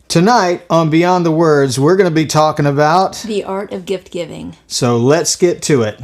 Tonight on Beyond the Words, we're going to be talking about the art of gift giving. So let's get to it.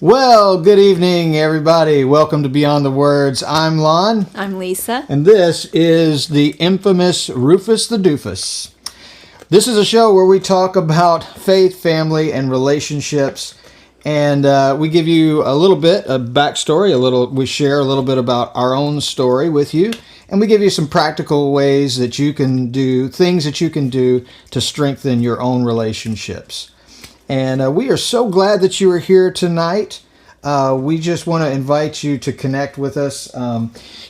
Well, good evening, everybody. Welcome to Beyond the Words. I'm Lon. I'm Lisa. And this is the infamous Rufus the Doofus. This is a show where we talk about faith, family, and relationships. And we give you a little bit of backstory. We share a little bit about our own story with you. And we give you some practical ways that you can do, things that you can do to strengthen your own relationships. And we are so glad that you are here tonight. We just want to invite you to connect with us.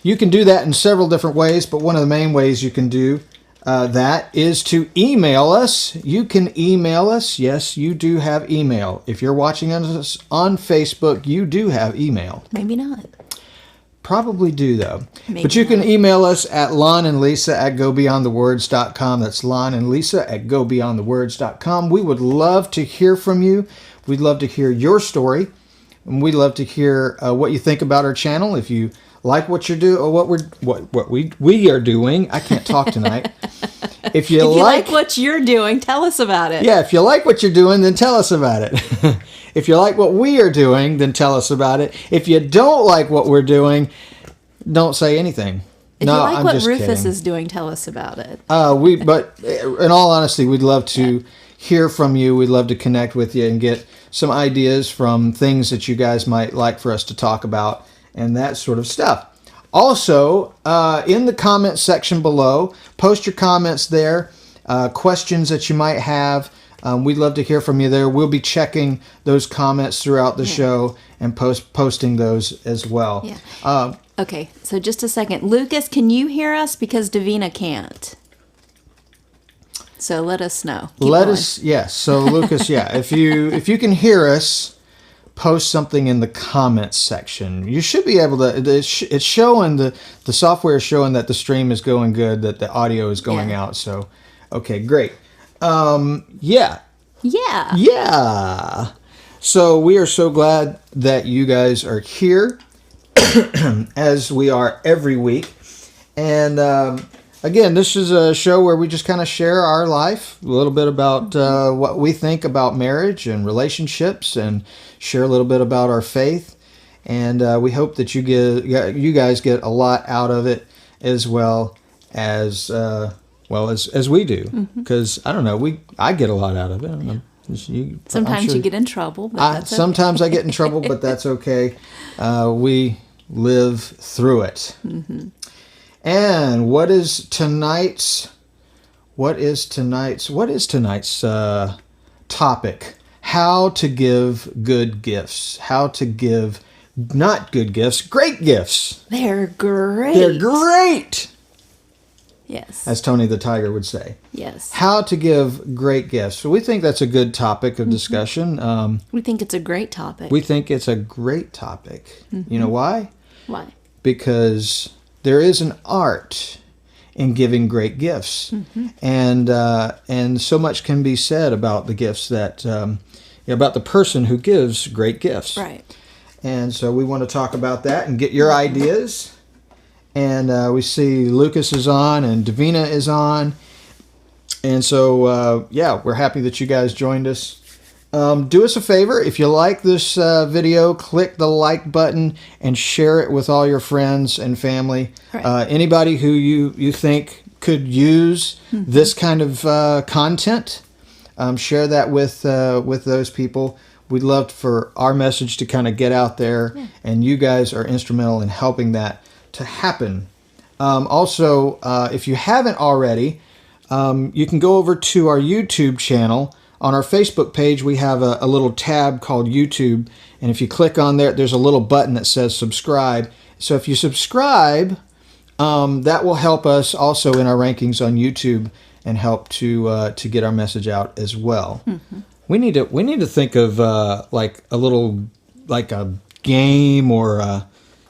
You can do that in several different ways, but one of the main ways you can do that is to email us. You can email us. Yes, you do have email. If you're watching us on Facebook, you do have email. Maybe not. Probably do, though. Maybe but you can not. email us at lonandlisa@gobeyondthewords.com. That's lonandlisa@gobeyondthewords.com. We would love to hear from you. We'd love to hear your story. And we'd love to hear what you think about our channel. If you like what you're doing, or what we are doing. I can't talk tonight. If you like what you're doing, tell us about it. Yeah, if you like what you're doing, then tell us about it. If you like what we are doing, then tell us about it. If you don't like what we're doing, don't say anything. If no, you like I'm what just Rufus kidding. is doing, tell us about it. But in all honesty, we'd love to hear from you. We'd love to connect with you and get some ideas from things that you guys might like for us to talk about and that sort of stuff. Also, in the comment section below, post your comments there, questions that you might have. We'd love to hear from you there. We'll be checking those comments throughout the show and posting those as well. Yeah. Okay, so just a second. Lucas, can you hear us? Because Davina can't. So let us know. Keep going. Yes. So Lucas, if you can hear us, post something in the comments section. You should be able to. It's showing the software is showing that the stream is going good, that the audio is going out. So, okay, great. Yeah. So we are so glad that you guys are here, as we are every week. And again, this is a show where we just kind of share our life, a little bit about what we think about marriage and relationships, and share a little bit about our faith. And we hope that you guys get a lot out of it, as well as we do. Because I don't know, I get a lot out of it. I don't know. Sometimes you get in trouble. But sometimes I get in trouble, but that's okay. We live through it. Mm-hmm. And what is tonight's topic? How to give good gifts. How to give not good gifts, great gifts. They're great. They're great. Yes. As Tony the Tiger would say. Yes. How to give great gifts. So we think that's a good topic of discussion. We think it's a great topic. We think it's a great topic. Mm-hmm. You know why? Why? Because there is an art in giving great gifts. Mm-hmm. And so much can be said about the gifts that, about the person who gives great gifts. Right. And so we want to talk about that and get your ideas. And we see Lucas is on and Davina is on. And so, we're happy that you guys joined us. Do us a favor. If you like this video, click the like button and share it with all your friends and family. Right. Anybody who you think could use this kind of content, share that with those people. We'd love for our message to kind of get out there, and you guys are instrumental in helping that to happen. Also, if you haven't already, you can go over to our YouTube channel. On our Facebook page, we have a little tab called YouTube, and if you click on there, there's a little button that says subscribe. So if you subscribe, that will help us also in our rankings on YouTube and help to get our message out as well. Mm-hmm. We need to think of like a game or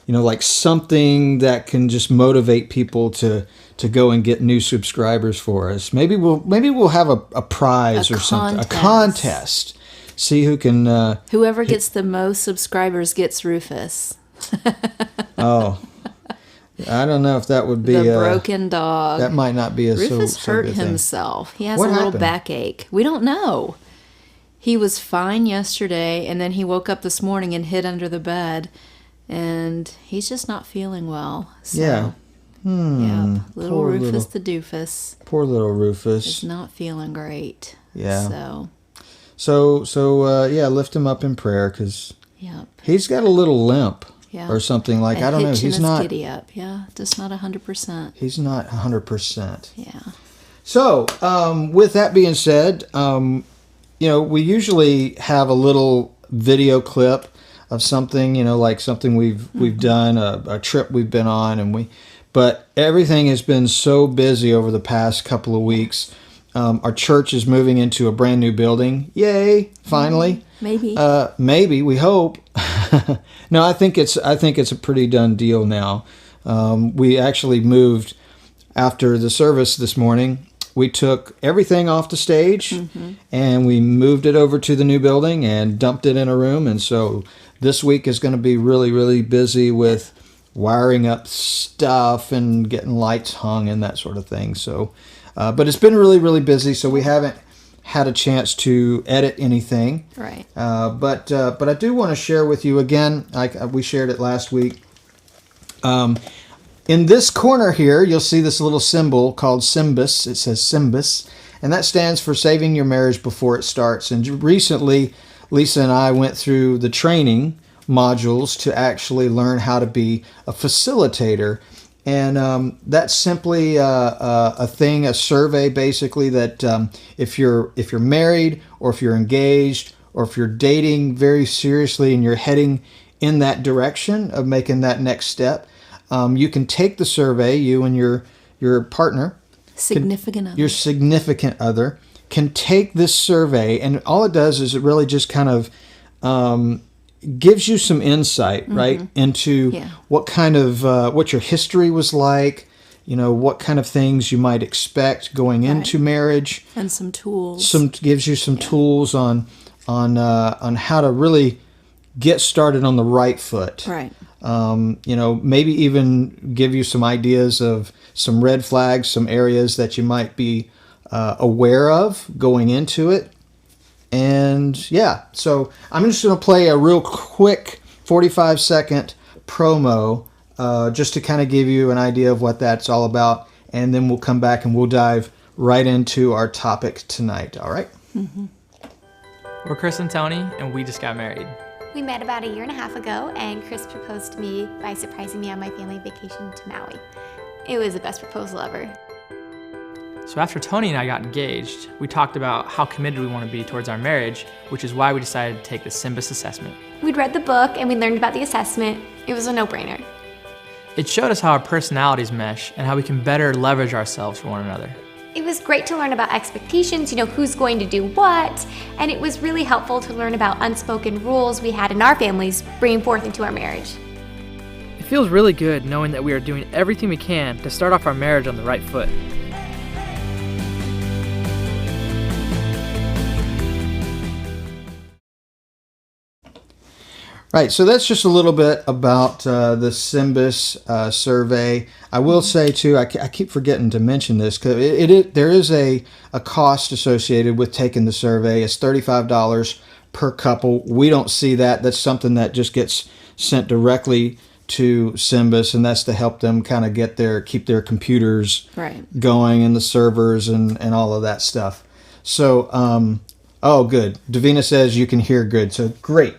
like something that can just motivate people to go and get new subscribers for us. Maybe we'll have a prize or something, a contest. See who can. Whoever gets the most subscribers gets Rufus. Oh, I don't know if that would be the broken dog. That might not be a Rufus so hurt good thing. himself. He has What a little happened? backache. We don't know. He was fine yesterday, and then he woke up this morning and hid under the bed, and he's just not feeling well. So, Yeah. Yep. Little Poor Rufus the doofus Poor little is Rufus. not feeling great. Yeah. So, Yeah, lift him up in prayer because yep. he's got a little limp Yeah. or something like. I don't know. Hitch in He's his not. giddy up. Yeah, just not 100%. He's not 100%. Yeah. So, with that being said, we usually have a little video clip of something, like something we've done, a trip we've been on, but everything has been so busy over the past couple of weeks. Our church is moving into a brand new building. Yay! Finally. Maybe. Maybe, we hope. No, I think it's a pretty done deal now. We actually moved after the service this morning. We took everything off the stage and we moved it over to the new building and dumped it in a room. And so this week is going to be really, really busy with wiring up stuff and getting lights hung and that sort of thing. So, but it's been really, really busy. So we haven't had a chance to edit anything. Right. But I do want to share with you again, we shared it last week. In this corner here, you'll see this little symbol called SYMBIS. It says SYMBIS, and that stands for Saving Your Marriage Before It Starts. And recently, Lisa and I went through the training modules to actually learn how to be a facilitator. And that's simply a survey basically that if you're married or if you're engaged or if you're dating very seriously and you're heading in that direction of making that next step, you can take the survey, you and your partner, your significant other, can take this survey, and all it does is it really just kind of gives you some insight, right, into what kind of what your history was like, what kind of things you might expect going into marriage, and some tools. Gives you some tools on how to really get started on the right foot. Right. Maybe even give you some ideas of some red flags, some areas that you might be aware of going into it. And yeah, so I'm just going to play a real quick 45-second promo just to kind of give you an idea of what that's all about. And then we'll come back and we'll dive right into our topic tonight. All right? Mm-hmm. We're Chris and Tony, and we just got married. We met about a year and a half ago, and Chris proposed to me by surprising me on my family vacation to Maui. It was the best proposal ever. So after Tony and I got engaged, we talked about how committed we want to be towards our marriage, which is why we decided to take the SYMBIS assessment. We'd read the book, and we learned about the assessment. It was a no-brainer. It showed us how our personalities mesh and how we can better leverage ourselves for one another. It was great to learn about expectations, who's going to do what, and it was really helpful to learn about unspoken rules we had in our families bringing forth into our marriage. It feels really good knowing that we are doing everything we can to start off our marriage on the right foot. Right, so that's just a little bit about the SYMBIS survey. I will say, too, I keep forgetting to mention this, because there is a cost associated with taking the survey. It's $35 per couple. We don't see that. That's something that just gets sent directly to SYMBIS, and that's to help them kind of keep their computers going and the servers and all of that stuff. So, oh, good. Davina says you can hear good, so great.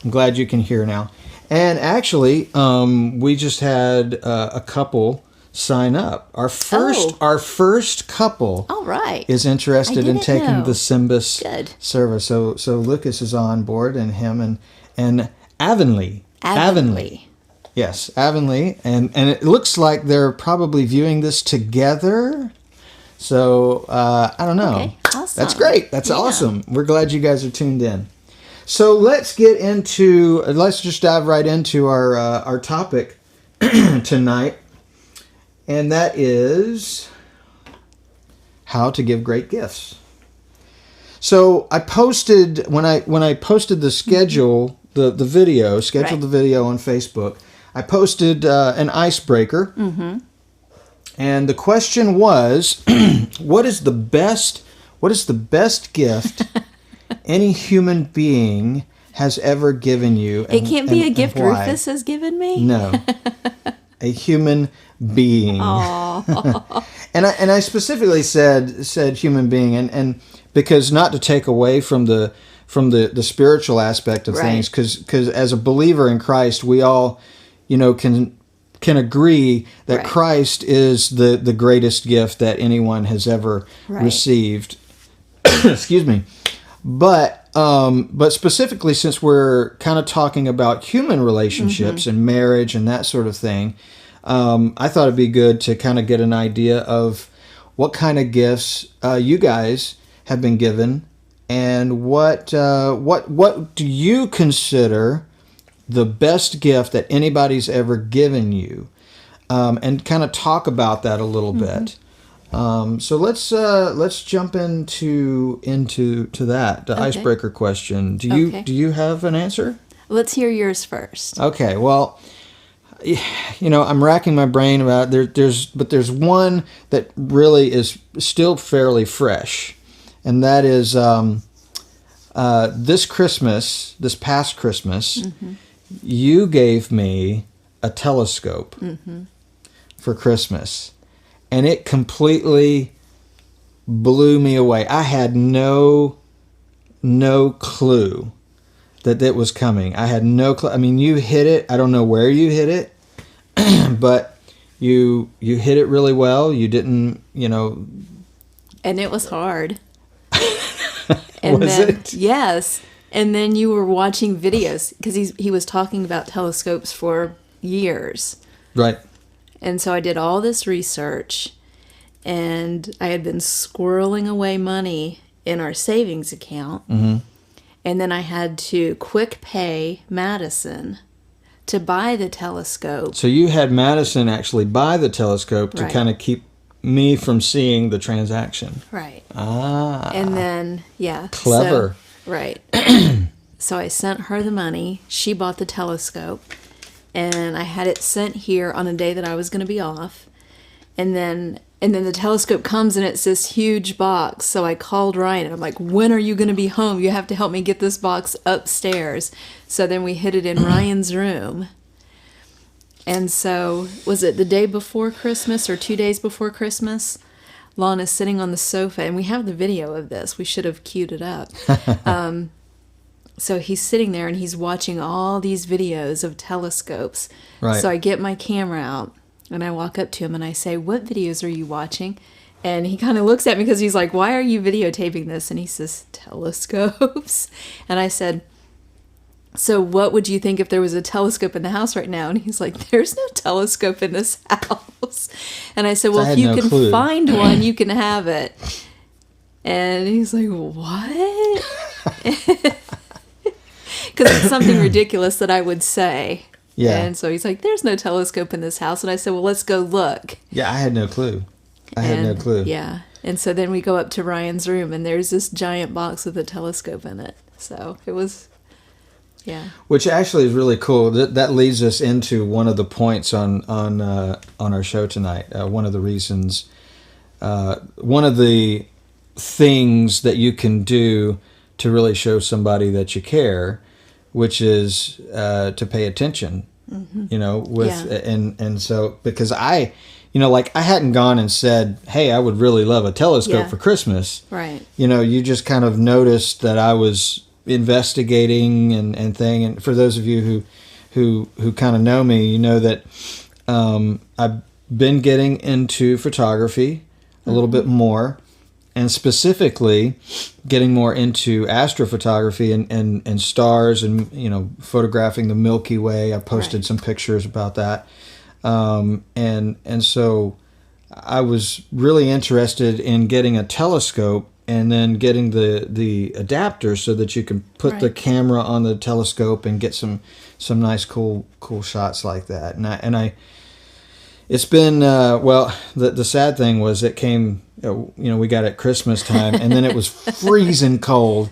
I'm glad you can hear now. And actually, we just had a couple sign up. Our first couple All right. is interested in taking the SYMBIS service. So Lucas is on board, and him and Avonlea. Yes, Avonlea. And it looks like they're probably viewing this together. So I don't know. Okay, awesome. That's great. That's awesome. We're glad you guys are tuned in. So let's just dive right into our topic tonight, and that is how to give great gifts. So I posted when I posted the schedule, the video, scheduled the video on Facebook. I posted an icebreaker, and the question was, what is the best gift any human being has ever given you? It can't be a gift Rufus has given me? No. A human being. Aww. and I specifically said human being, and because not to take away from the spiritual aspect of things, because as a believer in Christ, we all, can agree that Christ is the greatest gift that anyone has ever received. Excuse me. But specifically, since we're kind of talking about human relationships and marriage and that sort of thing, I thought it'd be good to kind of get an idea of what kind of gifts you guys have been given, and what do you consider the best gift that anybody's ever given you, and kind of talk about that a little bit. So let's jump into that, the icebreaker question. Do you have an answer? Let's hear yours first. Okay. Well, I'm racking my brain about there's one that really is still fairly fresh, and that is this past Christmas, you gave me a telescope for Christmas. And it completely blew me away. I had no clue that it was coming. I had no clue. I mean, you hit it. I don't know where you hit it, but you hit it really well. You didn't, And it was hard. Was it? Yes. And then you were watching videos, because he was talking about telescopes for years. Right. And so I did all this research, and I had been squirreling away money in our savings account. And then I had to quick pay Madison to buy the telescope. So you had Madison actually buy the telescope to kind of keep me from seeing the transaction. Right. Ah. And then, Clever. So, right. So I sent her the money. She bought the telescope. And I had it sent here on a day that I was going to be off. And then the telescope comes, and it's this huge box. So I called Ryan, and I'm like, when are you going to be home? You have to help me get this box upstairs. So then we hid it in Ryan's room. And so, was it the day before Christmas or 2 days before Christmas? Lon is sitting on the sofa, and we have the video of this. We should have queued it up. So he's sitting there, and he's watching all these videos of telescopes. Right. So I get my camera out, and I walk up to him, and I say, what videos are you watching? And he kind of looks at me, because he's like, why are you videotaping this? And he says, telescopes. And I said, so what would you think if there was a telescope in the house right now? And he's like, there's no telescope in this house. And I said, well, if you can find one, you can have it. And he's like, what? Because it's something ridiculous that I would say. Yeah. And so he's like, there's no telescope in this house. And I said, well, let's go look. Yeah, I had no clue. Yeah. And so then we go up to Ryan's room, and there's this giant box with a telescope in it. So it was, yeah. Which actually is really cool. That leads us into one of the points on our show tonight. One of the reasons, one of the things that you can do to really show somebody that you care, which is to pay attention, and so, because I hadn't gone and said, hey, I would really love a telescope for Christmas. Right. You just kind of noticed that I was investigating and thing. And for those of you who kind of know me, you know that I've been getting into photography a little bit more. And specifically, getting more into astrophotography and stars, and photographing the Milky Way. I posted some pictures about that, and so I was really interested in getting a telescope and then getting the adapter so that you can put the camera on the telescope and get some nice cool shots like that. And I it's been well, the sad thing was it came, we got it at Christmas time, and then it was freezing cold.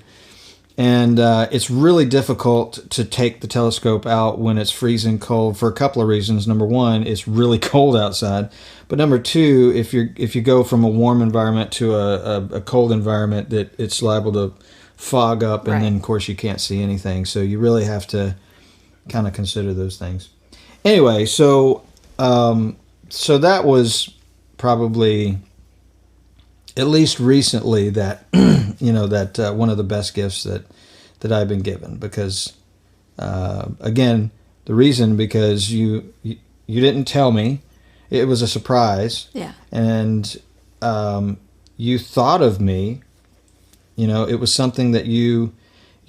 And it's really difficult to take the telescope out when it's freezing cold for a couple of reasons. Number one, it's really cold outside. But number two, if you go from a warm environment to a cold environment, that it's liable to fog up, and then of course you can't see anything. So you really have to kind of consider those things. Anyway, so that was probably, at least recently, that that one of the best gifts that I've been given, because again, the reason, because you didn't tell me, it was a surprise, and you thought of me, it was something that you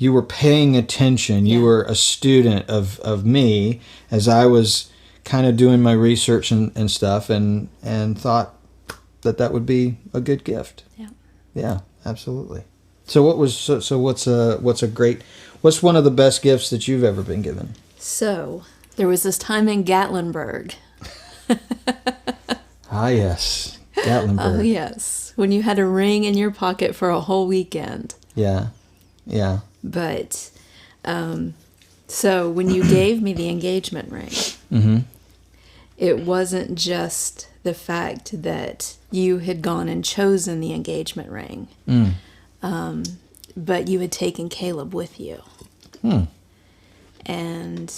were paying attention, you were a student of me as I was kind of doing my research and stuff, and thought that would be a good gift. Yeah, absolutely. So what's one of the best gifts that you've ever been given? So there was this time in Gatlinburg. Ah, yes, Gatlinburg. Oh, yes, when you had a ring in your pocket for a whole weekend. Yeah. But so when you gave me the engagement ring, it wasn't just the fact that you had gone and chosen the engagement ring, but you had taken Caleb with you, and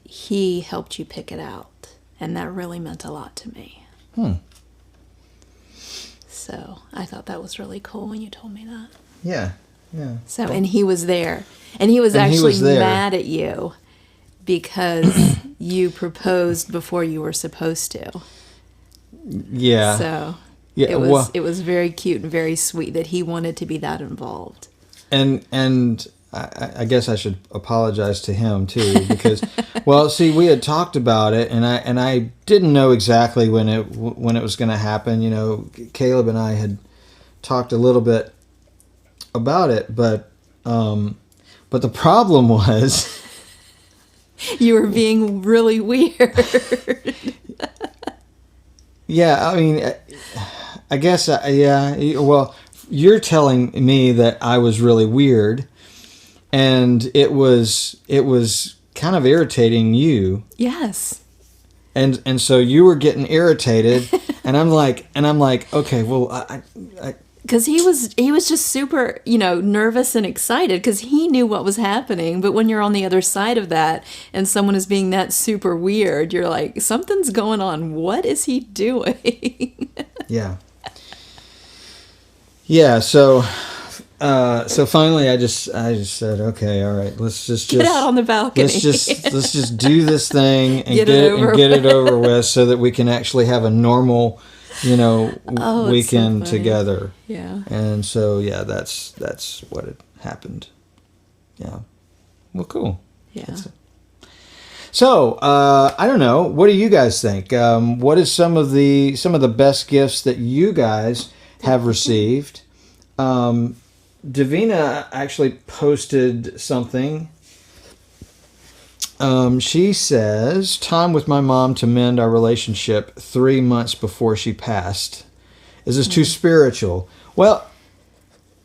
he helped you pick it out, and that really meant a lot to me. So I thought that was really cool when you told me that. Yeah. So, and he was there, and he was actually mad at you because you proposed before you were supposed to. Yeah. So yeah, it was very cute and very sweet that he wanted to be that involved. And I guess I should apologize to him too, because well, see, we had talked about it, and I didn't know exactly when it was going to happen. Caleb and I had talked a little bit about it, but the problem was you were being really weird. Yeah, I mean, I guess, well, you're telling me that I was really weird, and it was kind of irritating you. Yes. And so you were getting irritated, and I'm like, okay, well, I because he was just super, nervous and excited because he knew what was happening. But when you're on the other side of that and someone is being that super weird, you're like, something's going on. What is he doing? Yeah. So finally, I just said, okay, all right, let's just get out on the balcony. Let's just do this thing and get it over with, so that we can actually have a normal, weekend together. Yeah. And so that's what had happened. Yeah. Well, cool. Yeah. So I don't know. What do you guys think? What is some of the best gifts that you guys have received? Davina actually posted something. She says, time with my mom to mend our relationship 3 months before she passed. Is this too spiritual? Well,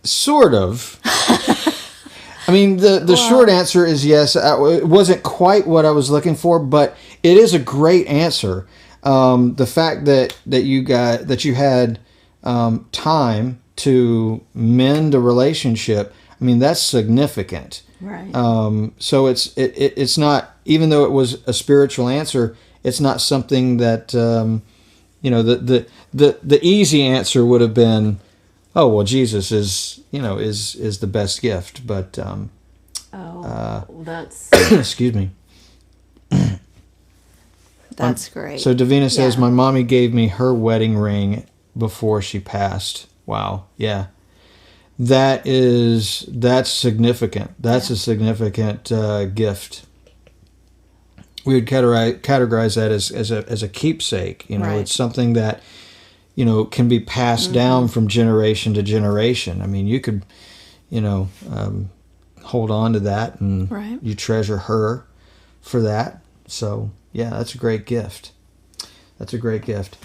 sort of. I mean, the short answer is yes. It wasn't quite what I was looking for, but it is a great answer. The fact that you had time to mend a relationship, I mean, that's significant. Right. So it's not, even though it was a spiritual answer, it's not something that the easy answer would have been, oh well, Jesus is the best gift, but that's excuse me. That's great. So Davina says, my mommy gave me her wedding ring before she passed. Wow. Yeah. That's significant. That's a significant gift. We would categorize that as a keepsake. Right. It's something that can be passed down from generation to generation. I mean, you could, hold on to that, and Right. you treasure her for that. So yeah, that's a great gift. That's a great gift.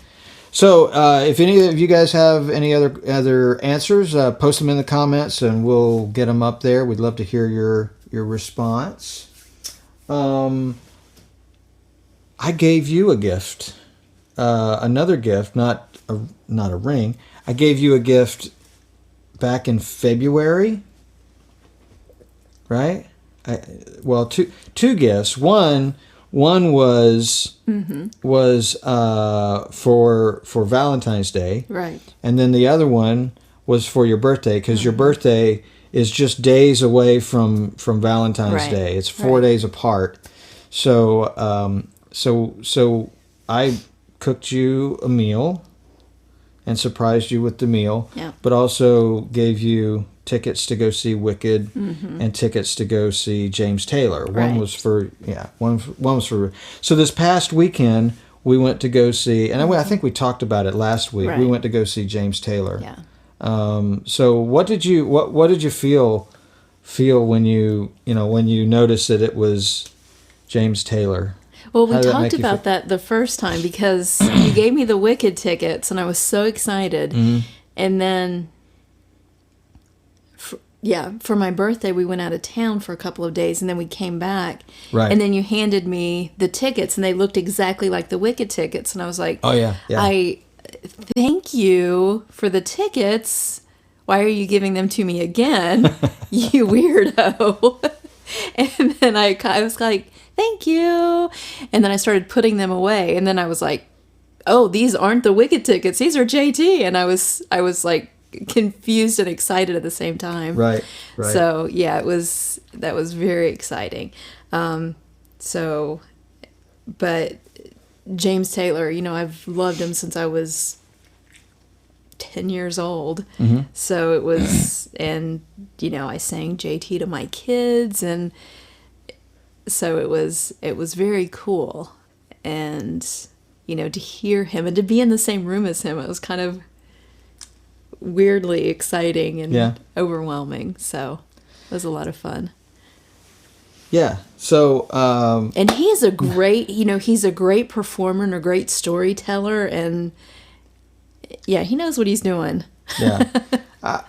So if any of you guys have any other answers, post them in the comments, and we'll get them up there. We'd love to hear your response. I gave you a gift, another gift, not a ring. I gave you a gift back in February, right? Two gifts. One was for Valentine's Day, Right. and then the other one was for your birthday, because your birthday is just days away from Valentine's Right. Day. It's 4 Right. days apart. So so I cooked you a meal and surprised you with the meal, Yeah. but also gave you tickets to go see Wicked and tickets to go see James Taylor. One Right. was for one was for. So this past weekend we went to go see, and I think we talked about it last week. We Right. went to go see James Taylor. Yeah. So what did you feel when you noticed that it was James Taylor? Well, we How did that talked make you about that the first time, because you gave me the Wicked tickets, and I was so excited. Mm-hmm. And then, for my birthday, we went out of town for a couple of days, and then we came back. Right. And then you handed me the tickets, and they looked exactly like the Wicked tickets. And I was like, Oh yeah. I thank you for the tickets. Why are you giving them to me again, you weirdo? And then I was like, thank you. And then I started putting them away. And then I was like, oh, these aren't the Wicked tickets. These are JT. And I was like confused and excited at the same time. Right. So yeah, that was very exciting. But James Taylor, I've loved him since I was 10 years old. So it was, and I sang JT to my kids, and so it was very cool. And to hear him and to be in the same room as him, it was kind of weirdly exciting and overwhelming. So it was a lot of fun. Yeah. So And he's a great, he's a great performer and a great storyteller, and yeah, he knows what he's doing. yeah. I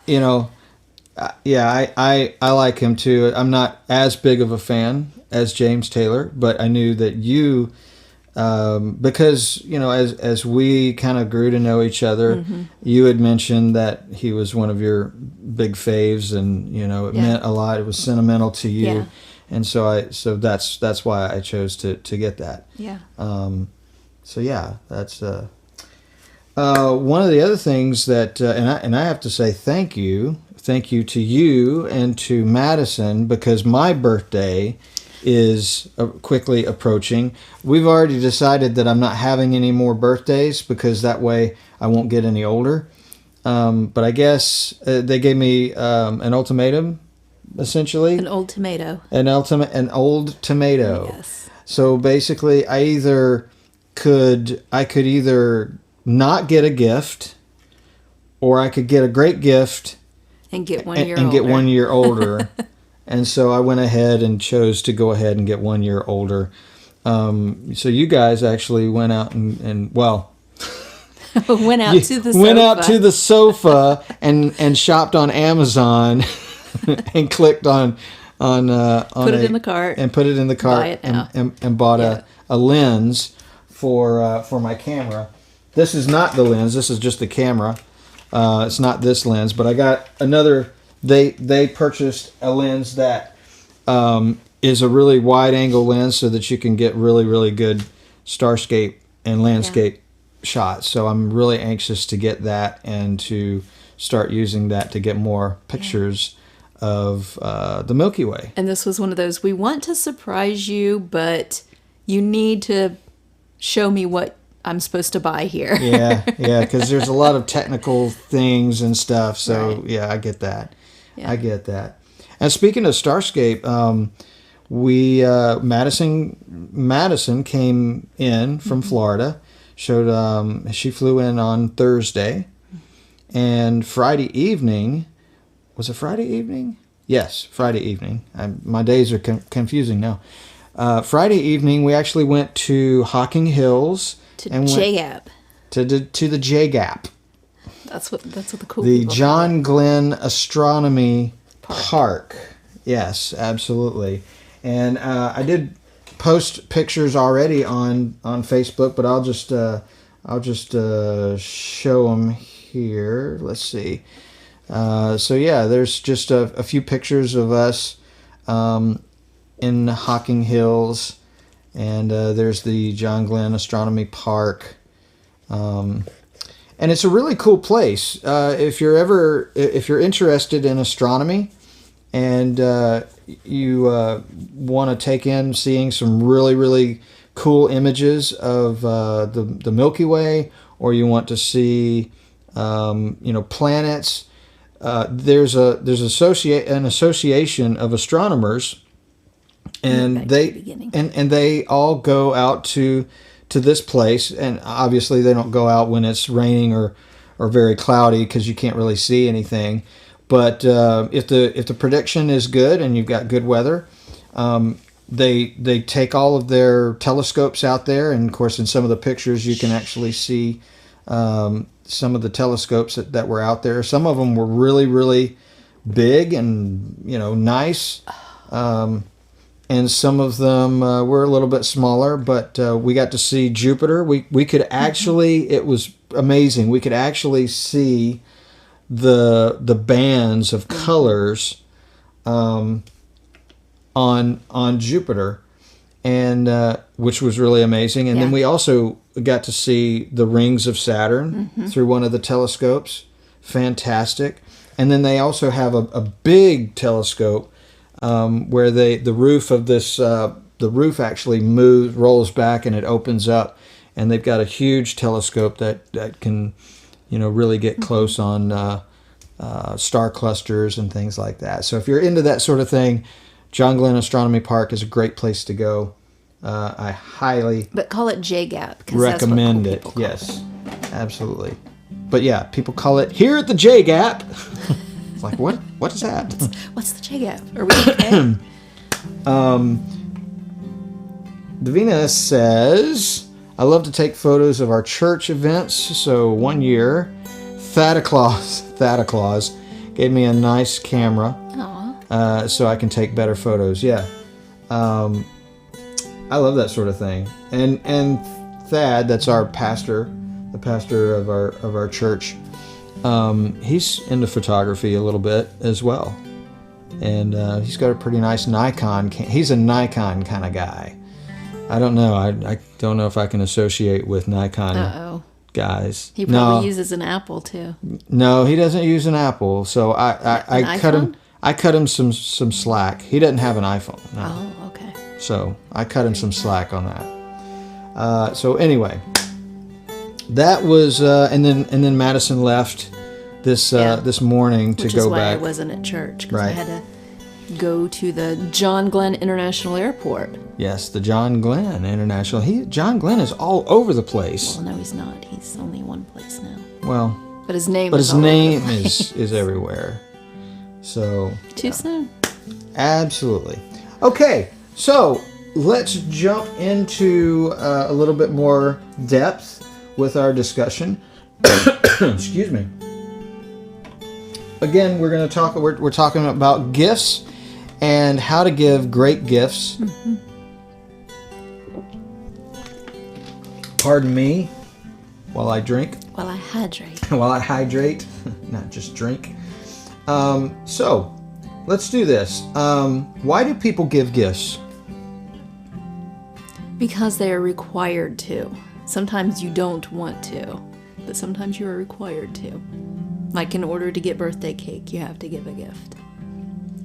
like him too. I'm not as big of a fan as James Taylor, but I knew that you, because as we kind of grew to know each other, you had mentioned that he was one of your big faves, and it meant a lot. It was sentimental to you, Yeah. and so that's why I chose to get that. Yeah. So yeah, that's one of the other things that, and I have to say thank you to you and to Madison, because my birthday is quickly approaching. We've already decided that I'm not having any more birthdays, because that way I won't get any older. But I guess they gave me an ultimatum, essentially. An old tomato. An old tomato. Yes. So basically, I could either not get a gift, or I could get a great gift And get 1 year and older. get 1 year older. And so I went ahead and chose to go ahead and get 1 year older. So you guys actually went out and went out to the sofa. went out to the sofa and shopped on Amazon and clicked on Put it in the cart. and put it in the cart Buy it now. and bought a lens for my camera. This is not the lens. This is just the camera. It's not this lens, but I got another. They purchased a lens that is a really wide angle lens, so that you can get really, really good starscape and landscape shots. So I'm really anxious to get that and to start using that to get more pictures of the Milky Way. And this was one of those, we want to surprise you, but you need to show me what I'm supposed to buy here. Yeah, because there's a lot of technical things and stuff. So Right. yeah, I get that. Yeah. I get that. And speaking of Starscape, Madison came in from Florida. She flew in on Thursday, and Friday evening. Was it Friday evening? Yes, Friday evening. My days are confusing now. Friday evening, we actually went to Hocking Hills To J-Gap. to the J Gap, That's what the cool the people John Glenn Astronomy Park. Yes, absolutely. And I did post pictures already on Facebook, but I'll just show them here. Let's see. So yeah, there's just a few pictures of us in Hocking Hills, and there's the John Glenn Astronomy Park, and it's a really cool place. If you're interested in astronomy, and you want to take in seeing some really, really cool images of the Milky Way, or you want to see planets. There's an association of astronomers, and they all go out to this place, and obviously they don't go out when it's raining or very cloudy, because you can't really see anything. But if the prediction is good and you've got good weather, they take all of their telescopes out there, and of course in some of the pictures you can actually see some of the telescopes that were out there. Some of them were really, really big and nice, and some of them were a little bit smaller. But we got to see Jupiter. We could actually, it was amazing. We could actually see the bands of colors on Jupiter, and which was really amazing. And then we also got to see the rings of Saturn through one of the telescopes. Fantastic. And then they also have a big telescope where the roof of this the roof actually rolls back, and it opens up, and they've got a huge telescope that can really get close on star clusters and things like that. So if you're into that sort of thing, John Glenn Astronomy Park is a great place to go. I highly But call it J-Gap. recommend it. Yes, absolutely. But yeah, people call it here at the J Gap. It's like, what is that? What's the J-Gap? Are we okay? Davina says, I love to take photos of our church events. So one year, Thada Claus gave me a nice camera. So I can take better photos. Yeah. I love that sort of thing. And Thad, that's our pastor, the pastor of our church. He's into photography a little bit as well. And he's got a pretty nice Nikon. He's a Nikon kind of guy. I don't know. I don't know if I can associate with Nikon guys. He probably uses an Apple too. No, he doesn't use an Apple. So I cut him. I cut him some slack. He doesn't have an iPhone. No. Oh, okay. So I cut him some slack on that. So anyway, that was, and then Madison left this morning to go back. Which is why I wasn't at church, because I had to go to the John Glenn International Airport. Yes, the John Glenn International. John Glenn is all over the place. Well, no, he's not. He's only one place now. Well, but his name. is everywhere. So too soon. Absolutely. Okay, so let's jump into a little bit more depth with our discussion. Excuse me. Again, we're going to talk. We're talking about gifts and how to give great gifts. Mm-hmm. Pardon me, while I drink. While I hydrate. While I hydrate, not just drink. So, let's do this. Why do people give gifts? Because they are required to. Sometimes you don't want to, but sometimes you are required to. Like in order to get birthday cake, you have to give a gift.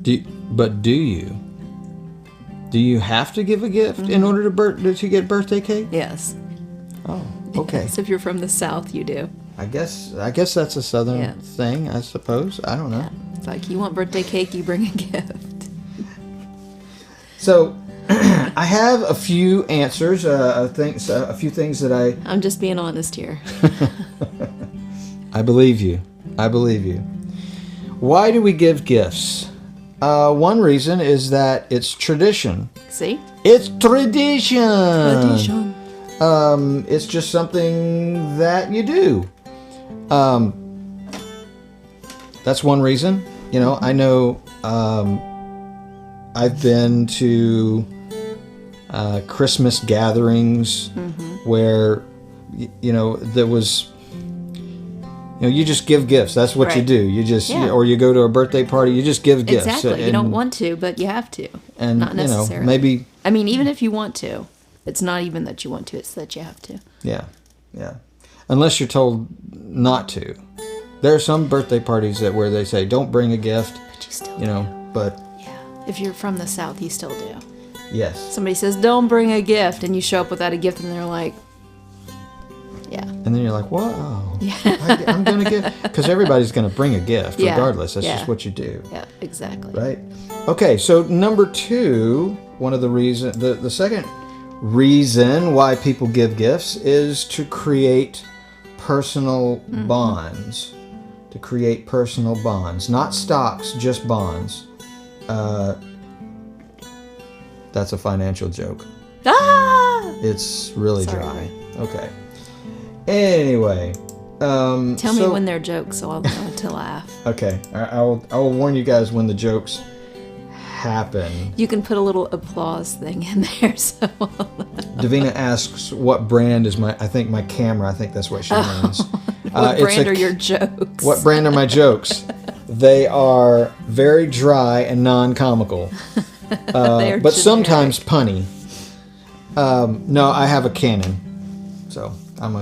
Do you? Do you have to give a gift in order to get birthday cake? Yes. Oh, okay. Yes, if you're from the South, you do. I guess that's a Southern thing, I suppose. I don't know. Yeah. It's like, you want birthday cake, you bring a gift. So, I have a few answers. A few things that I'm just being honest here. I believe you. I believe you. Why do we give gifts? One reason is that it's tradition. See? It's tradition. Tradition. It's just something that you do. That's one reason. You know, I know I've been to Christmas gatherings where, you know, there was, you know, you just give gifts. That's what you Right. do. You just, Yeah. or you go to a birthday party, you just give gifts. Exactly. You don't want to, but you have to. and Not necessarily. you know, maybe, I mean, even if you want to, it's not even that you want to, it's that you have to. yeah, unless you're told not to. There are some birthday parties where they say, don't bring a gift, But you still you know, but Yeah. If you're from the South, you still do. yes. Somebody says, don't bring a gift, and you show up without a gift, and they're like, yeah. And then you're like, whoa, I'm going to give, because everybody's going to bring a gift Yeah. regardless. That's Yeah. just what you do. Yeah, exactly. Right? Okay, so number 2, one of the reasons, the second reason why people give gifts is to create personal bonds. To create personal bonds. Not stocks, just bonds. That's a financial joke. Ah! It's really Sorry. dry. Okay. Anyway. Tell me when they're jokes so I'll know to laugh. Okay. I will warn you guys when the jokes happen. You can put a little applause thing in there. So Davina asks, what brand is my camera. I think that's what she means. what brand are your jokes? What brand are my jokes? They are very dry and non-comical. They're But generic. sometimes punny. No, I have a Canon. So I'm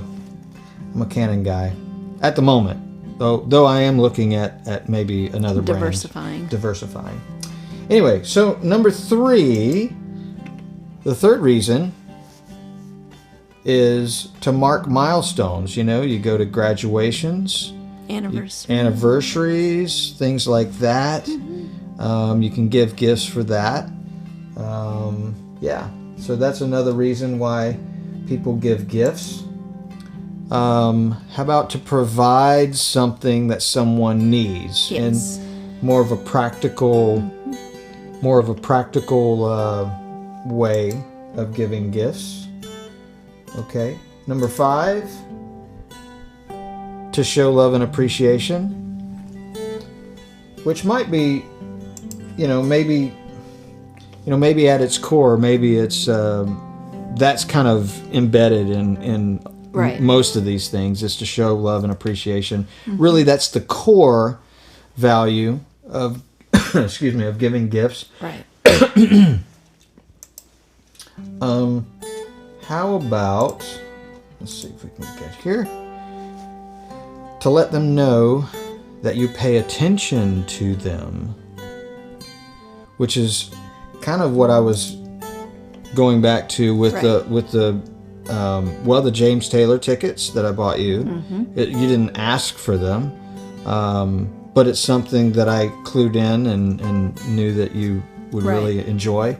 a Canon guy. At the moment. Though I am looking at maybe another brand. Diversifying. Anyway, so number 3, the third reason is to mark milestones. You know, you go to graduations, anniversaries, things like that. You can give gifts for that. Yeah, so that's another reason why people give gifts. How about to provide something that someone needs? Yes. And more of a practical way of giving gifts. Okay. Number 5, to show love and appreciation, which might be, maybe at its core, maybe it's that's kind of embedded in Right. most of these things, is to show love and appreciation. Really, that's the core value of of giving gifts. Right. How about, let's see if we can get here, to let them know that you pay attention to them, which is kind of what I was going back to with the James Taylor tickets that I bought you. You didn't ask for them, but it's something that I clued in and knew that you would really enjoy.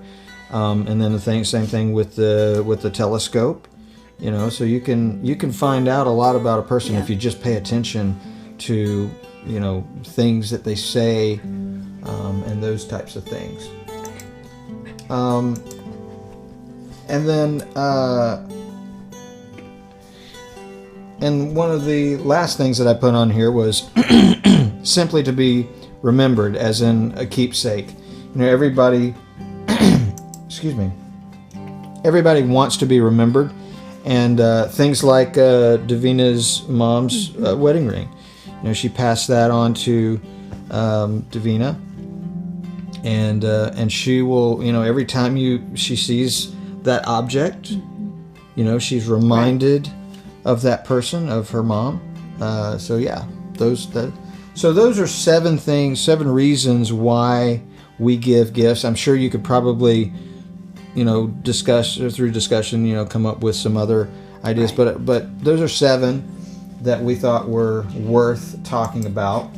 And then same thing with the telescope, so you can find out a lot about a person if you just pay attention to things that they say, and those types of things. And then and one of the last things that I put on here was simply to be remembered, as in a keepsake. Everybody everybody wants to be remembered, and things like Davina's mom's wedding ring. She passed that on to Davina, and she will, every time she sees that object, she's reminded of that person, of her mom. So those are 7 reasons why we give gifts. I'm sure you could probably discuss, or through discussion, come up with some other ideas. Right. But those are 7 that we thought were worth talking about.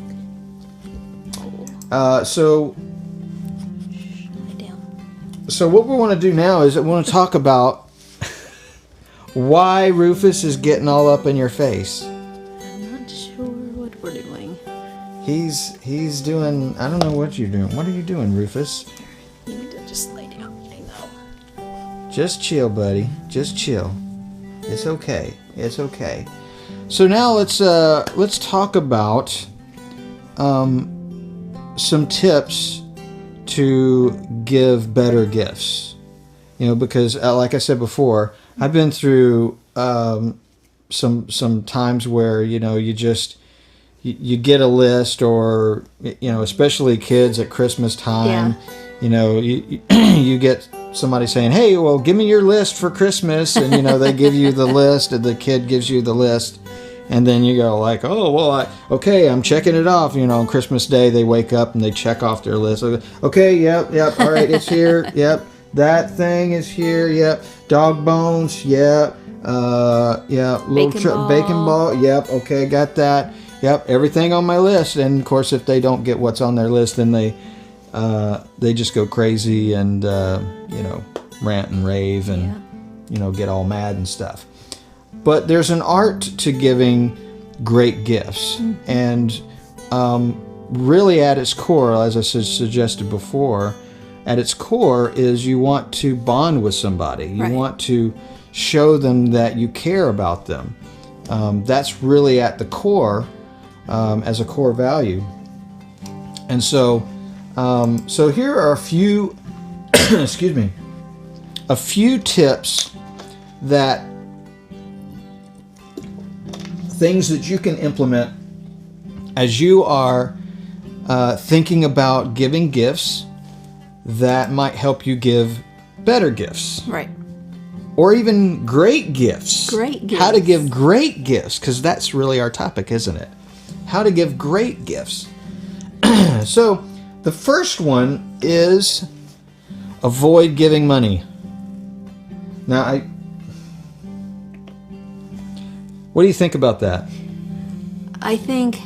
So what we want to do now is we want to talk about why Rufus is getting all up in your face. I'm not sure what we're doing. He's doing, I don't know what you're doing. What are you doing, Rufus? You need to just lay down. I know. Just chill, buddy. Just chill. It's okay. It's okay. So now let's talk about some tips to give better gifts. Because like I said before, I've been through some times where you just you get a list, or especially kids at Christmas time. You get somebody saying, "Hey, well, give me your list for Christmas," and they give you the list, and the kid gives you the list, and then you go like, "Oh, well, okay, I'm checking it off." On Christmas Day, they wake up and they check off their list. Okay, yep, all right, it's here. Yep, that thing is here. Yep, dog bones. Yep, little bacon ball. Yep, okay, got that. Yep, everything on my list. And of course, if they don't get what's on their list, then they just go crazy and rant and rave and get all mad and stuff. But there's an art to giving great gifts, and really at its core, as I suggested before, at its core is you want to bond with somebody. You want to show them that you care about them. That's really at the core, as a core value. And so here are a few, excuse me, a few tips things that you can implement as you are thinking about giving gifts that might help you give better gifts. Right. Or even great gifts. Great gifts. How to give great gifts, because that's really our topic, isn't it? How to give great gifts. So, the first one is avoid giving money. Now, what do you think about that? I think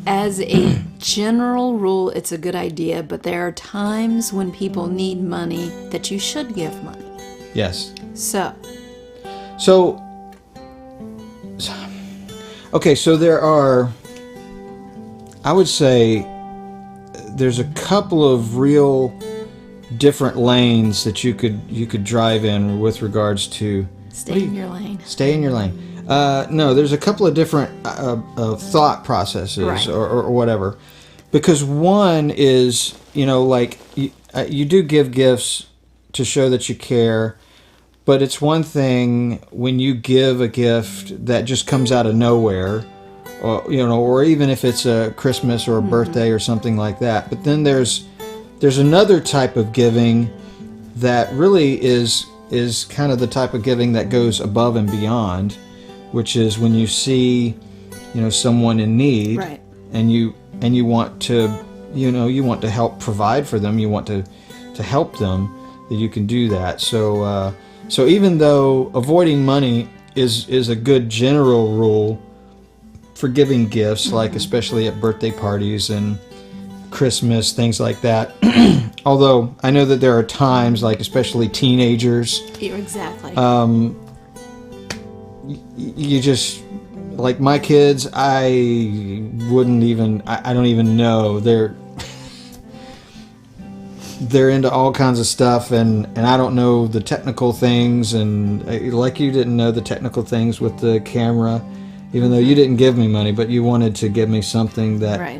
as a general rule, it's a good idea, but there are times when people need money that you should give money. Yes. So there are, I would say, there's a couple of real different lanes that you could drive in with regards to stay in your lane. Stay in your lane. No, there's a couple of different thought processes or whatever. Because one is, you do give gifts to show that you care, but it's one thing when you give a gift that just comes out of nowhere, or even if it's a Christmas or a birthday or something like that. But then there's another type of giving that really is kind of the type of giving that goes above and beyond, which is when you see, someone in need, right, and you want to, you want to help provide for them, you want to help them, that you can do that. So even though avoiding money is a good general rule for giving gifts, like especially at birthday parties and Christmas, things like that. Although I know that there are times, like especially teenagers, exactly. You just, like my kids, I don't even know. They're into all kinds of stuff, and I don't know the technical things, and like you didn't know the technical things with the camera, even though you didn't give me money, but you wanted to give me something that I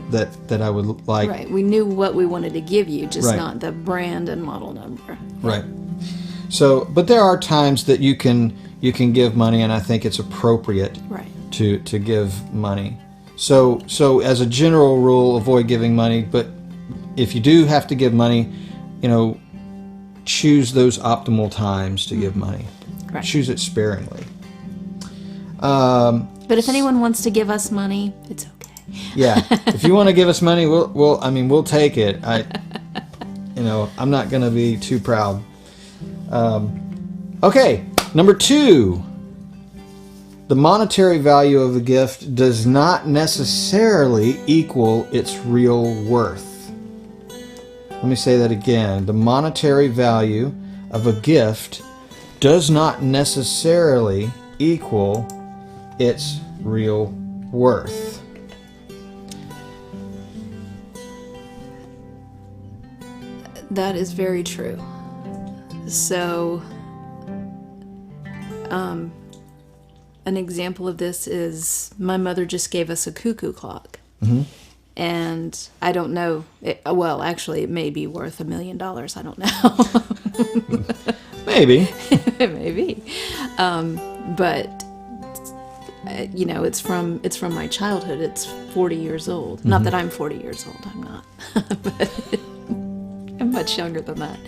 would like. Right. We knew what we wanted to give you, just not the brand and model number. Right. So, but there are times that you can give money, and I think it's appropriate to give money. So as a general rule, avoid giving money, but if you do have to give money, choose those optimal times to give money. Right. Choose it sparingly. But if anyone wants to give us money, it's okay. Yeah, if you want to give us money, we'll take it. I'm not going to be too proud. Okay, number 2. The monetary value of a gift does not necessarily equal its real worth. Let me say that again. The monetary value of a gift does not necessarily equal its real worth. That is very true. So, an example of this is my mother just gave us a cuckoo clock. Mm-hmm. And I don't know, well, actually, it may be worth $1 million. I don't know. Maybe. Maybe. But, it's from my childhood. It's 40 years old. Not that I'm 40 years old. I'm not. But I'm much younger than that.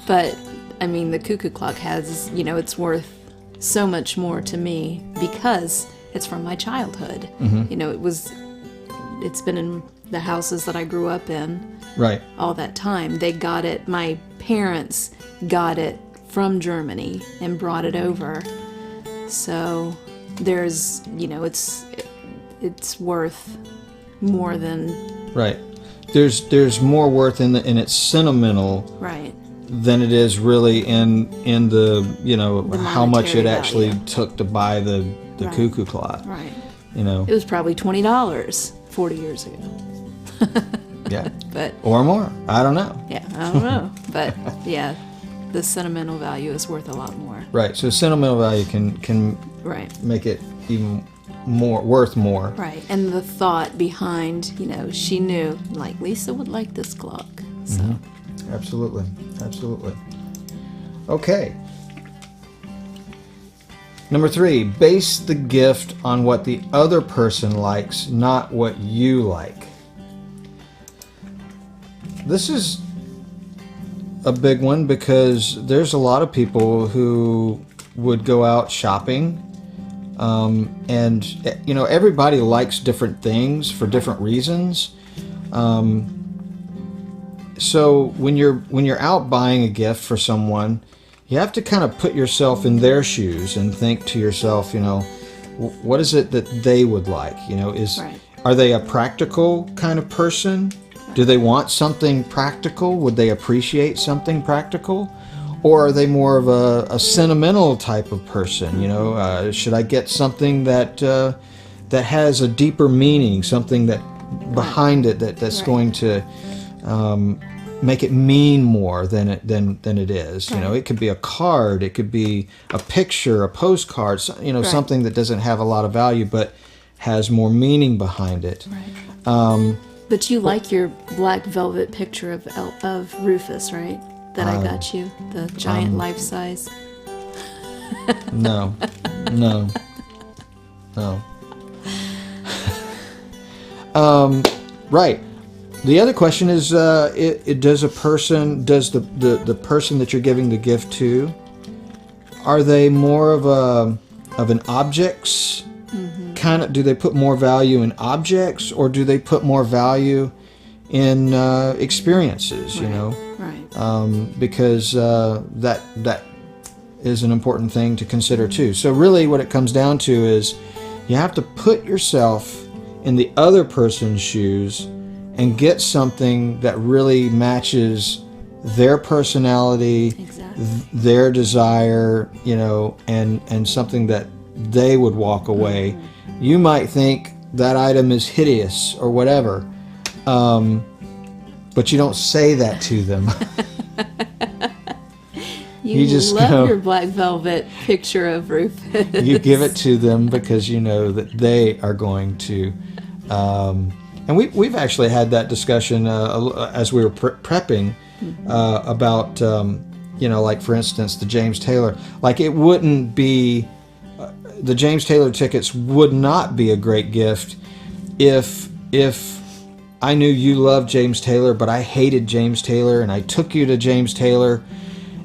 But, I mean, the cuckoo clock has, it's worth so much more to me because it's from my childhood. Mm-hmm. It's been in the houses that I grew up in. Right. All that time. They got it, my parents got it from Germany and brought it over. So there's, it's worth more than... Right. There's more worth in its sentimental... Right. Than it is really in the how much it actually value. took to buy the Right. cuckoo clock. Right. It It was probably $20 40 years ago. Yeah. But Or more. I don't know. yeah, I don't know. But yeah, the sentimental value is worth a lot more. Right. So sentimental value can Right. make it even more worth more. Right. And the thought behind, she knew, like, Lisa would like this clock. So Absolutely. Okay. Number 3, base the gift on what the other person likes, not what you like. This is a big one because there's a lot of people who would go out shopping, and everybody likes different things for different reasons. So when you're out buying a gift for someone, you have to kind of put yourself in their shoes and think to yourself, what is it that they would like? Right. Are they a practical kind of person? Do they want something practical? Would they appreciate something practical? Or are they more of a sentimental type of person? Should I get something that has a deeper meaning, something that behind it that's Right. going to make it mean more than it is. Right. It could be a card, it could be a picture, a postcard, Right. something that doesn't have a lot of value but has more meaning behind it. Right. But you like your black velvet picture of Rufus, right? That I got you, the giant life size. No. Right. The other question is, does the person that you're giving the gift to, are they more of an objects kind of? Do they put more value in objects, or do they put more value in experiences? Right. Because that is an important thing to consider too. So really, what it comes down to is you have to put yourself in the other person's shoes and get something that really matches their personality, Exactly. their desire, and something that they would walk away. Mm-hmm. You might think that item is hideous or whatever, but you don't say that to them. You just love go- your black velvet picture of Rufus. You give it to them because you know that they are going to. And we've actually had that discussion as we were prepping about, like for instance, the James Taylor. Like it wouldn't be, the James Taylor tickets would not be a great gift if I knew you loved James Taylor, but I hated James Taylor, and I took you to James Taylor,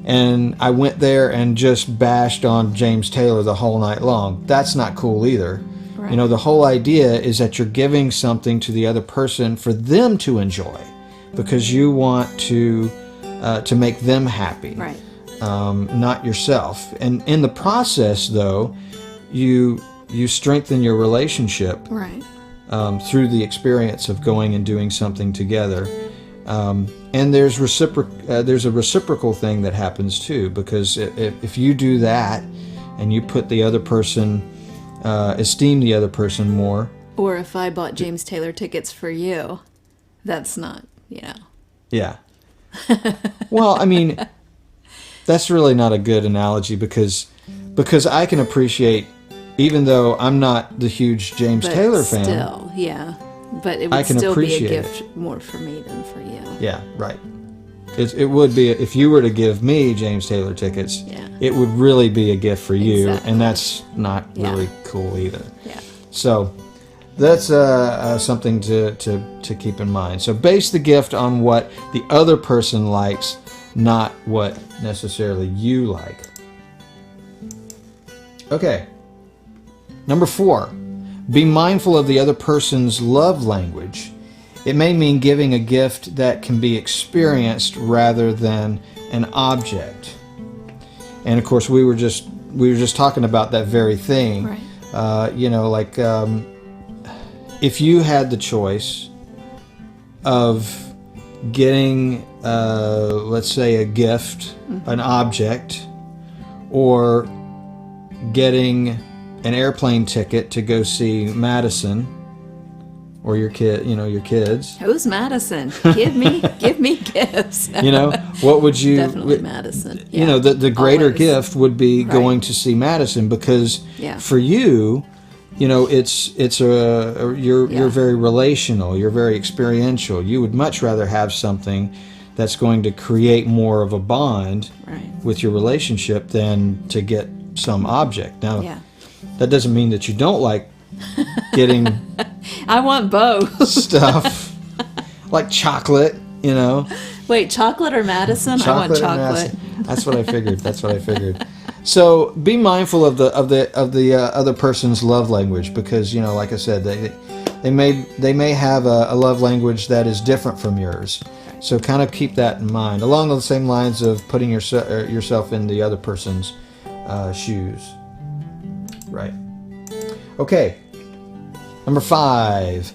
and I went there and just bashed on James Taylor the whole night long. That's not cool either. Right. The whole idea is that you're giving something to the other person for them to enjoy, because you want to make them happy, Right. Not yourself. And in the process, though, you strengthen your relationship Right. through the experience of going and doing something together. And there's a reciprocal thing that happens too, because if you do that and you put the other person, esteem the other person more. Or if I bought James Taylor tickets for you, that's not, Yeah. Well, I mean, that's really not a good analogy because I can appreciate, even though I'm not the huge James But Taylor fan. still, yeah. But it I would can still be a appreciate gift more for me than for you. Yeah, right. It would be, if you were to give me James Taylor tickets, Yeah. it would really be a gift for you, Exactly. and that's not Yeah. really cool either. Yeah. So that's something to keep in mind. So base the gift on what the other person likes, not what necessarily you like. Okay. Number 4, be mindful of the other person's love language. It may mean giving a gift that can be experienced rather than an object. And of course, we were just talking about that very thing. Right. If you had the choice of getting, let's say, a gift, an object, or getting an airplane ticket to go see Madison, or your kids. Who's Madison? Give me gifts. What would you? Definitely Madison. Yeah. The greater Always. gift would be Right. going to see Madison, because Yeah. for you, you're very relational. You're very experiential. You would much rather have something that's going to create more of a bond Right. with your relationship than to get some object. Now, Yeah. that doesn't mean that you don't like getting I want both. stuff like chocolate, Wait, chocolate or Madison? I want and chocolate. acid. That's what I figured. So be mindful of the other person's love language, because like I said, they may have a love language that is different from yours. So kind of keep that in mind, along the same lines of putting yourself in the other person's shoes. Right. Okay. Number 5,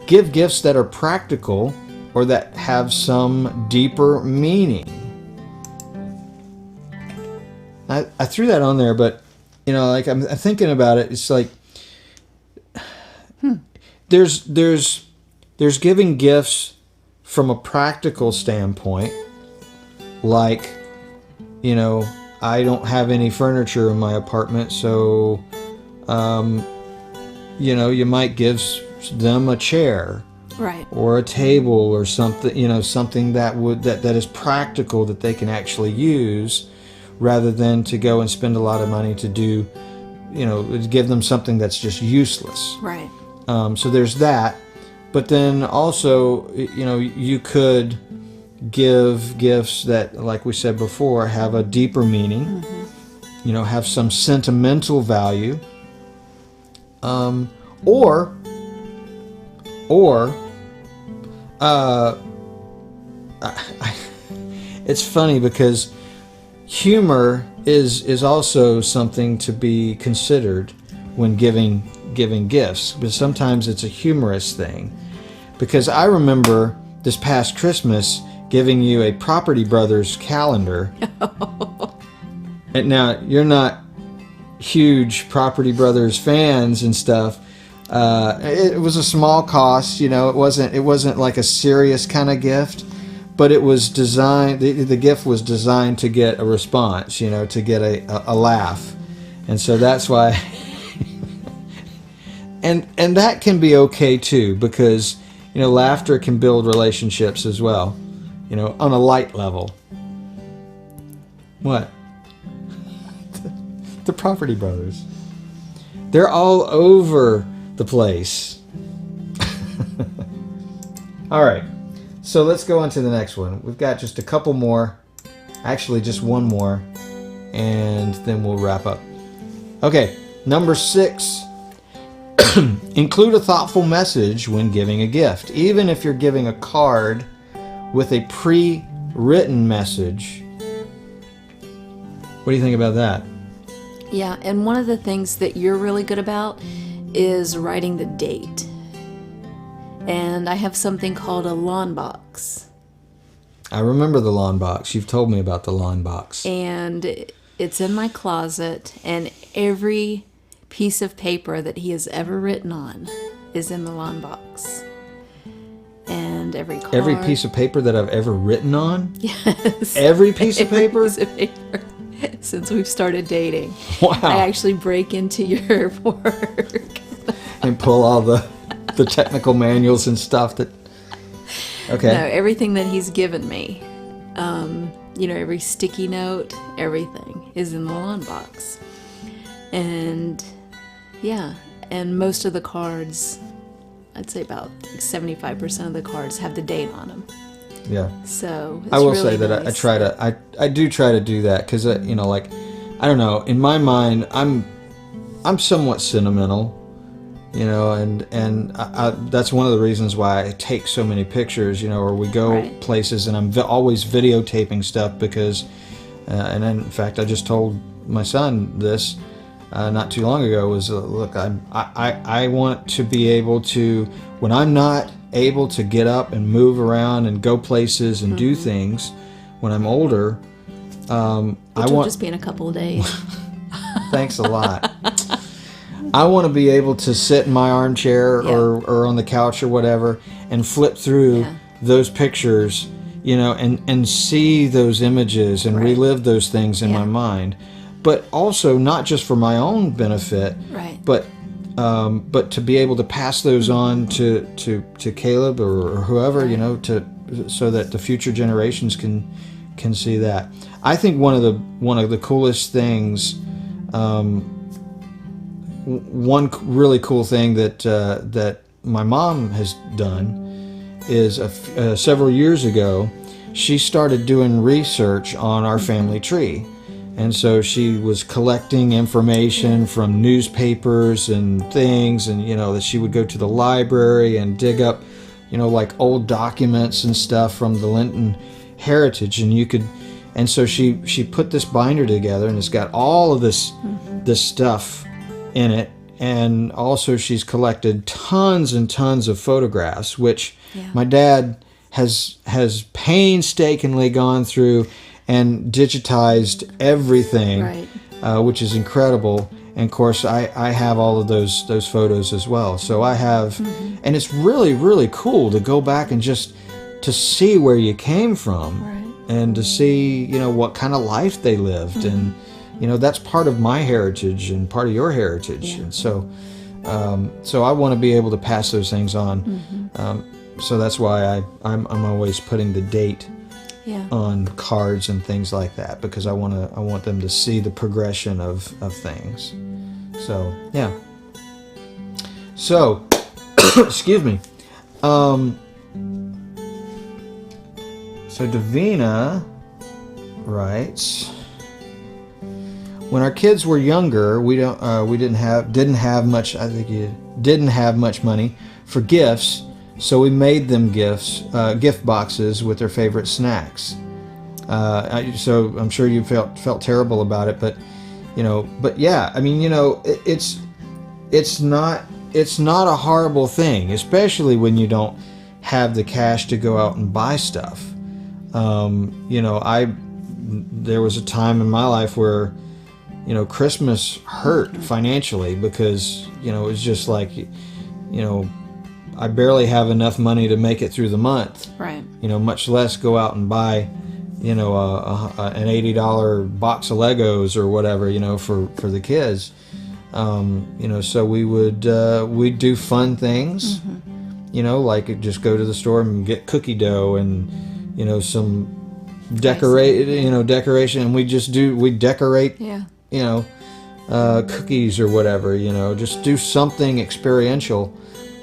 give gifts that are practical or that have some deeper meaning. I threw that on there, but I'm thinking about it. It's like there's giving gifts from a practical standpoint, like I don't have any furniture in my apartment, so you might give them a chair. Right. Or a table or something, something that is practical that they can actually use, rather than to go and spend a lot of money to do, give them something that's just useless. Right. So there's that. But then also, you could give gifts that, like we said before, have a deeper meaning, have some sentimental value, or it's funny because humor is also something to be considered when giving gifts, but sometimes it's a humorous thing. Because I remember this past Christmas giving you a Property Brothers calendar. And now, you're not huge Property Brothers fans and stuff. It was a small cost, it wasn't like a serious kind of gift, but it was designed, the gift was designed to get a response, to get a laugh. And so that's why, and that can be okay too, because, laughter can build relationships as well, on a light level. What? The Property Brothers. They're all over the place. All right, so let's go on to the next one. We've got just a couple more, actually just one more, and then we'll wrap up. Okay, number 6, include a thoughtful message when giving a gift. Even if you're giving a card with a pre-written message. What do you think about that? Yeah, and one of the things that you're really good about is writing the date. And I have something called a lawn box. I remember the lawn box. You've told me about the lawn box. And it's in my closet, and every piece of paper that he has ever written on is in the lawn box. And every card. Every piece of paper that I've ever written on? Yes. Every piece of paper? Piece of paper since we've started dating. Wow. I actually break into your work. And pull all the technical manuals and stuff that... Okay. No, everything that he's given me, every sticky note, everything is in the lawn box. And and most of the cards, I'd say about 75% of the cards have the date on them. Yeah. So it's I will really say that nice. I do try to do that because, I don't know, in my mind, I'm somewhat sentimental. And that's one of the reasons why I take so many pictures, or we go Right. places, and I'm always videotaping stuff because, and in fact, I just told my son this not too long ago, was, look, I want to be able to, when I'm not able to get up and move around and go places and do things, when I'm older, Which I will want, just be in a couple of days. thanks a lot. I want to be able to sit in my armchair Yeah. or on the couch or whatever and flip through Yeah. those pictures, and see those images and Right. relive those things in Yeah. my mind. But also not just for my own benefit, Right. but to be able to pass those on to Caleb or whoever, so that the future generations can see that. I think one of the coolest things. One really cool thing that my mom has done is several years ago, she started doing research on our family tree. And so she was collecting information from newspapers and things, and that she would go to the library and dig up, like old documents and stuff from the Linton heritage, and so she put this binder together, and it's got all of this stuff in it, and also she's collected tons and tons of photographs, which my dad has painstakingly gone through and digitized everything, Right. Which is incredible. And of course, I have all of those photos as well. So I have, and it's really, really cool to go back and just to see where you came from, Right. and to see what kind of life they lived, and that's part of my heritage and part of your heritage. Yeah. And so I want to be able to pass those things on. So that's why I'm always putting the date Yeah. on cards and things like that, because I want them to see the progression of things. So yeah. So excuse me. So Davina writes, when our kids were younger, we didn't have much. I think you didn't have much money for gifts, so we made them gift boxes with their favorite snacks. So I'm sure you felt terrible about it, but yeah, I mean, it's not a horrible thing, especially when you don't have the cash to go out and buy stuff. There was a time in my life where Christmas hurt financially, because it was just like, I barely have enough money to make it through the month. Right. Much less go out and buy, an $80 box of Legos or whatever, for the kids. So we'd do fun things, like just go to the store and get cookie dough and, some decoration, and we decorate, Yeah. cookies or whatever, just do something experiential,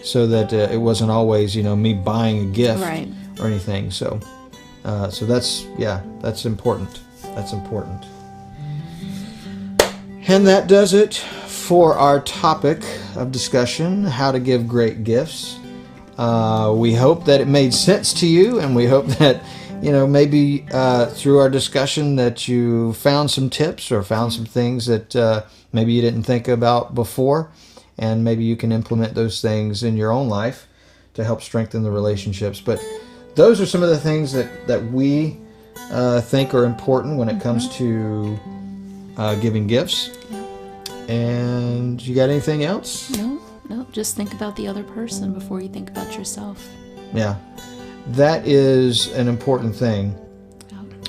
so that it wasn't always, me buying a gift Right. or anything. So that's important. That's important. And that does it for our topic of discussion, how to give great gifts. We hope that it made sense to you, and we hope that, maybe through our discussion that you found some tips or found some things that maybe you didn't think about before, and maybe you can implement those things in your own life to help strengthen the relationships. But those are some of the things that we think are important when it comes to giving gifts. And you got anything else? No, just think about the other person before you think about yourself. Yeah, that is an important thing.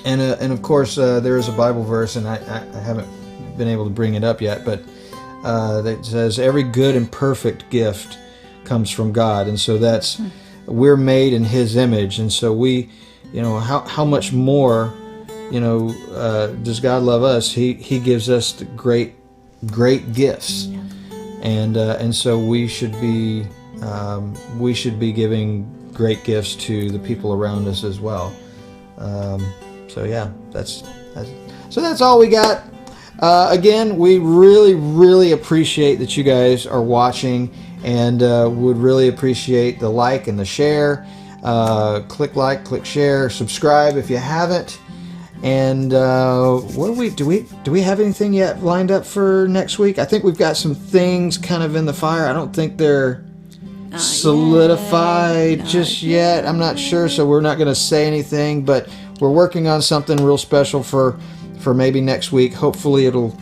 And of course, there is a Bible verse, and I haven't been able to bring it up yet, but that says every good and perfect gift comes from God. And so that's, we're made in His image. And so we, how much more, does God love us? He gives us the great gifts. Yeah. And so we should be giving great gifts to the people around us as well. So yeah, that's all we got. Again, we really appreciate that you guys are watching, and would really appreciate the like and the share. Click like, click share, subscribe if you haven't. And do we have anything yet lined up for next week? I think we've got some things kind of in the fire. I don't think they're solidified just yet. I'm not sure, so we're not going to say anything, but we're working on something real special for maybe next week. Hopefully it'll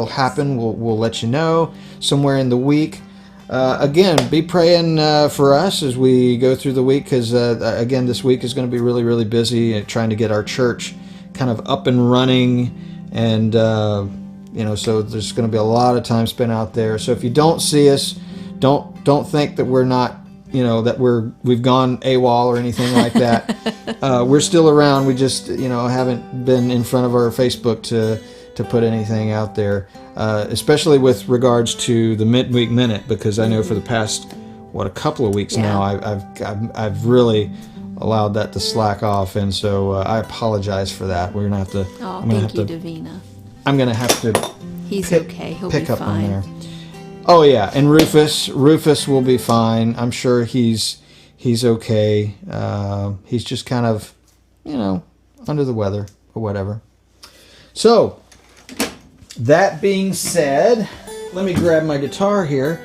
happen. We'll let you know somewhere in the week. Again, be praying for us as we go through the week, because again, this week is going to be really busy trying to get our church kind of up and running, and so there's going to be a lot of time spent out there. So if you don't see us, don't think that we're not, that we've gone AWOL or anything like that. We're still around. We just haven't been in front of our Facebook to put anything out there, especially with regards to the midweek minute, because I know for the past a couple of weeks now I've really allowed that to slack off, and so I apologize for that. We're gonna have to. Thank you, Davina. I'm gonna have to. He's okay. He'll be up fine. On there. Oh yeah, and Rufus will be fine. I'm sure he's okay. He's just kind of under the weather or whatever. So, that being said, let me grab my guitar here,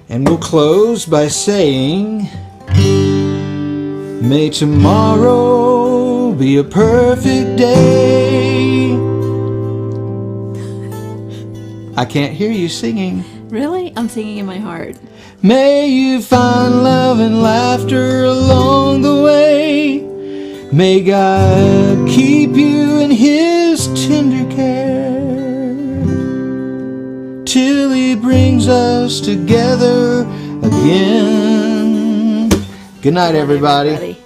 and we'll close by saying, may tomorrow be a perfect day. I can't hear you singing. Really? I'm singing in my heart. May you find love and laughter along the way. May God keep you in His tender care, till He brings us together again. Good night, everybody.